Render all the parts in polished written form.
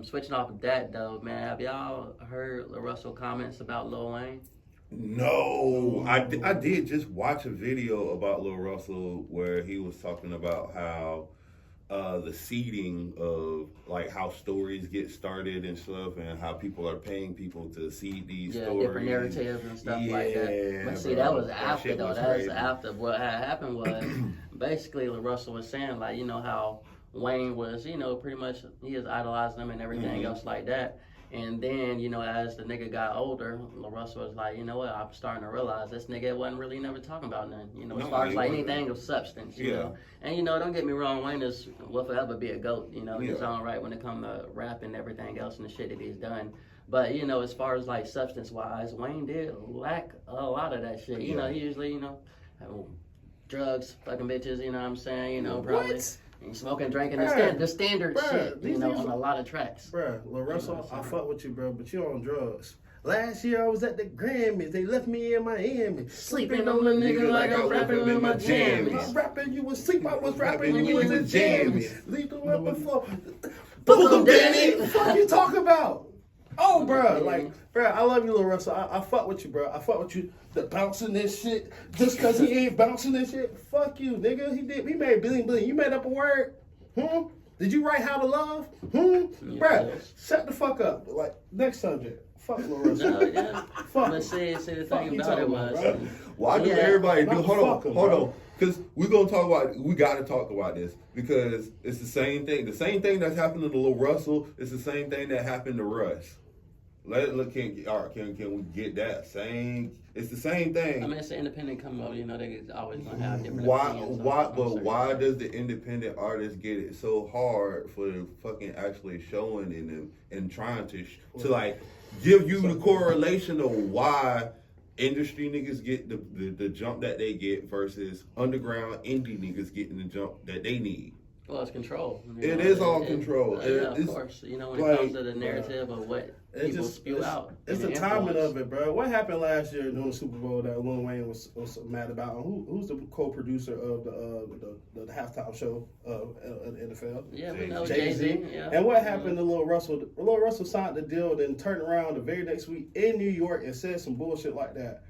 Switching off of that though, man, have y'all heard Lil Russell comments about Lil Wayne? No, I did just watch a video about Lil Russell where he was talking about how the seeding of like how stories get started and stuff, and how people are paying people to seed these stories, different narratives and stuff like that. But see, bro, that was after shit though. was That was crazy. after. What had happened was basically Lil Russell was saying like, you know how Wayne was, you know, pretty much he was idolizing him and everything else like that. And then, you know, as the nigga got older, Lil Russell was like, you know what, I'm starting to realize this nigga wasn't really never talking about nothing, you know, as far as like anything of substance, you know. And, you know, don't get me wrong, Wayne will forever be a GOAT, you know, in his own right when it comes to rap and everything else and the shit that he's done. But, you know, as far as like substance-wise, Wayne did lack a lot of that shit. You know, he usually, you know, drugs, fucking bitches, you know what I'm saying, you know, probably. What? And smoking, drinking, the standard shit, you know, on a lot of tracks. Bruh, Lil Russell, I fuck with you, bro, but you on drugs. Last year I was at the Grammys. They left me in Miami. Sleeping on the nigga like I'm rapping in my jammies. I'm rapping, you was asleep. I was rapping when you was in jammies. Leave the weapon floor. Boom, Danny. What the fuck you talking about? Oh, bro, like, bro, I love you, Lil Russell. I fuck with you, bro. I fuck with you. The bouncing this shit, just cause he ain't bouncing this shit. Fuck you, nigga. He made billion. You made up a word? Did you write How to Love? Bro, shut the fuck up. Like, next subject. Fuck Lil Russell. No, yeah. Fuck. But see the thing about it was, why do everybody do? Hold on. Because we gotta talk about this because it's the same thing. The same thing that's happened to Lil Russell is the same thing that happened to Russ. Can we get that same? It's the same thing. I mean, it's an independent come up. You know, they always gonna have different opinions. Why does the independent artist get it so hard for fucking actually showing in them and trying to like give you the correlation of why industry niggas get the jump that they get versus underground indie niggas getting the jump that they need? Well, it's control. It is all control. Of course. You know, when it comes to the narrative of what people spew out. It's the timing of it, bro. What happened last year during the Super Bowl that Lil Wayne was mad about? Who's the co-producer of the halftime show of the NFL? Yeah, we know Jay-Z. Yeah. And what happened to Lil Russell? Lil Russell signed the deal, then turned around the very next week in New York and said some bullshit like that.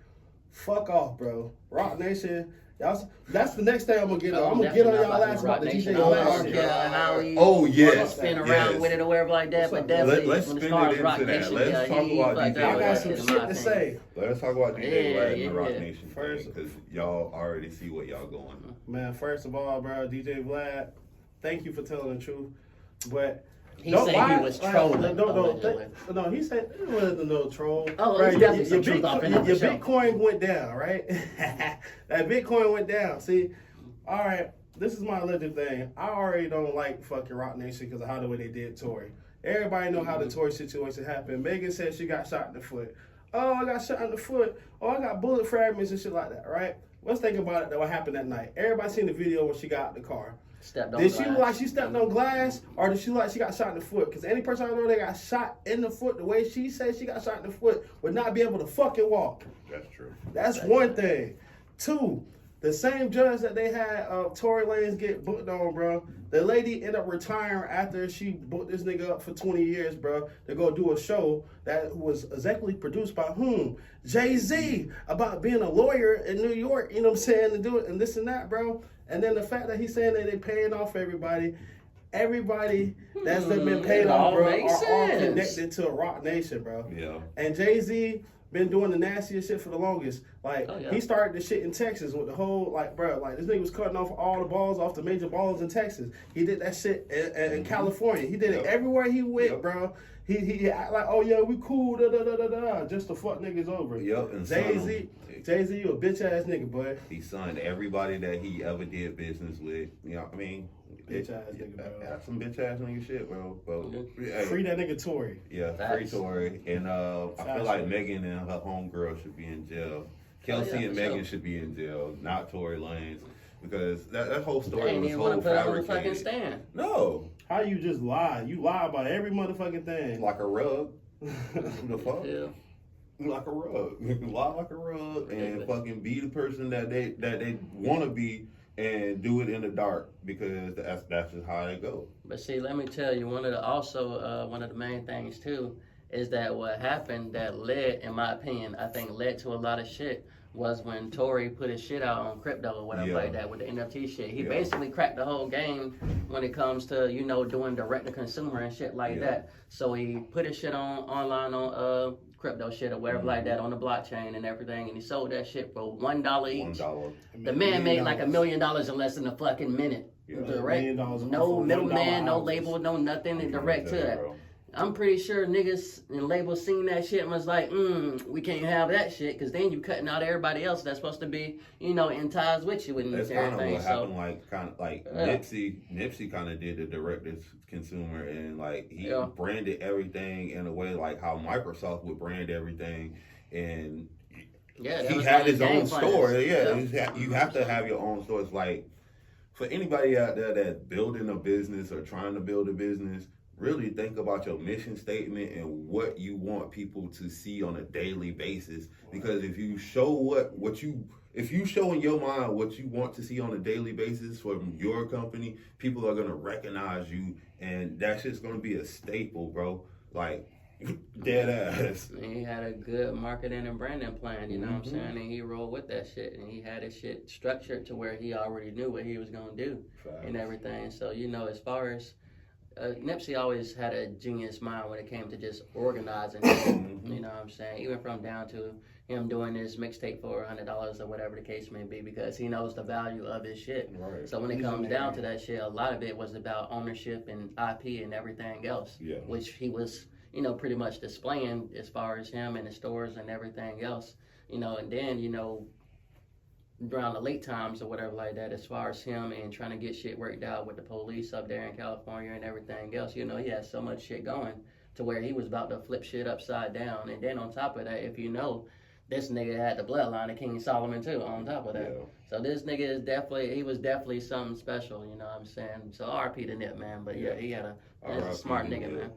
Fuck off, bro. Rock Nation. Y'all, that's the next thing I'm gonna get on. I'm gonna get on y'all ass about the DJ Vlad. Oh yeah, spin around with it or whatever like that. But definitely, let's when spin as far as it Rock into that. Nation, Let's talk about DJ I got some Vlad. shit to say. Let's talk about DJ Vlad and the Rock Yeah. Nation first, because y'all already see what y'all going. Man, first of all, bro, DJ Vlad, thank you for telling the truth, but. He said he was trolling. No, he said it wasn't no troll. Oh, right, definitely some truth off of him. Your Bitcoin went down, right? That Bitcoin went down. See, all right, this is my alleged thing. I already don't like fucking Rock Nation because of how the way they did Tory. Everybody know how the Tory situation happened. Megan said she got shot in the foot. Oh, I got shot in the foot. Oh, I got bullet fragments and shit like that, right? Let's think about it, what happened that night. Everybody seen the video when she got out the car. Did she look like she stepped on glass, or did she look like she got shot in the foot? Because any person I know that got shot in the foot, the way she said she got shot in the foot, would not be able to fucking walk. That's true. That's one thing. Two, the same judge that they had Tory Lanez get booked on, bro. The lady ended up retiring after she booked this nigga up for 20 years, bro, to go do a show that was exactly produced by whom? Jay-Z, about being a lawyer in New York, you know what I'm saying, to do it and this and that, bro. And then the fact that he's saying that they paying off everybody that's been paid off, bro, are all connected to a Rock Nation, bro. Yeah. And Jay-Z been doing the nastiest shit for the longest. Like, he started the shit in Texas with the whole, like, bro, like, this nigga was cutting off all the balls off the major balls in Texas. He did that shit in California. He did it everywhere he went, bro. He act like, oh, yeah, we cool, just to fuck niggas over. Yep, and Jay-Z, you a bitch-ass nigga, boy. He signed everybody that he ever did business with. You know what I mean? Bitch-ass nigga, bro. That's some bitch-ass nigga shit, bro. Free that nigga Tory. Yeah, free Tory. And I feel like Megan and her homegirl should be in jail. Kelsey and Megan should be in jail, not Tory Lanez. Because that whole story was whole fabricated. Stand. No. How you just lie? You lie about every motherfucking thing. Like a rug. The fuck? Yeah. Like a rug. Lie like a rug and fucking be the person that they want to be and do it in the dark because that's just how it go. But see, let me tell you, one of the main things too is that what happened that led, in my opinion, I think led to a lot of shit was when Tory put his shit out on crypto or whatever like that with the NFT shit. He basically cracked the whole game when it comes to, you know, doing direct to consumer and shit like that. So he put his shit online on crypto shit or whatever like that on the blockchain and everything, and he sold that shit for $1 each. $1. The man made like $1 million in less than a fucking minute. Direct, no middleman, no label, no nothing, and direct to it. I'm pretty sure niggas and labels seen that shit and was like, we can't have that shit, because then you cutting out everybody else that's supposed to be, you know, in ties with you and that's everything. Kind of what happened, Nipsey kind of did the direct to consumer, and like he branded everything in a way like how Microsoft would brand everything, and he had his own store. You have to have your own store. It's like, for anybody out there that's building a business or trying to build a business, really think about your mission statement and what you want people to see on a daily basis. Because if you show if you show in your mind what you want to see on a daily basis from your company, people are gonna recognize you, and that shit's gonna be a staple, bro. Like, dead ass. And he had a good marketing and branding plan, you know what I'm saying? And he rolled with that shit, and he had his shit structured to where he already knew what he was gonna do and everything. So, you know, as far as Nipsey always had a genius mind when it came to just organizing it, you know what I'm saying? Even from down to him doing his mixtape for $100 or whatever the case may be, because he knows the value of his shit. Right. So when it comes down to that shit, a lot of it was about ownership and IP and everything else, which he was, you know, pretty much displaying as far as him and the stores and everything else, you know. And then, you know, around the late times or whatever like that, as far as him and trying to get shit worked out with the police up there in California and everything else, you know, he had so much shit going to where he was about to flip shit upside down. And then on top of that, if you know, this nigga had the bloodline of King Solomon too on top of that. So this nigga he was definitely something special, you know what I'm saying? So RP to Nip, man. But he had a smart nigga, man.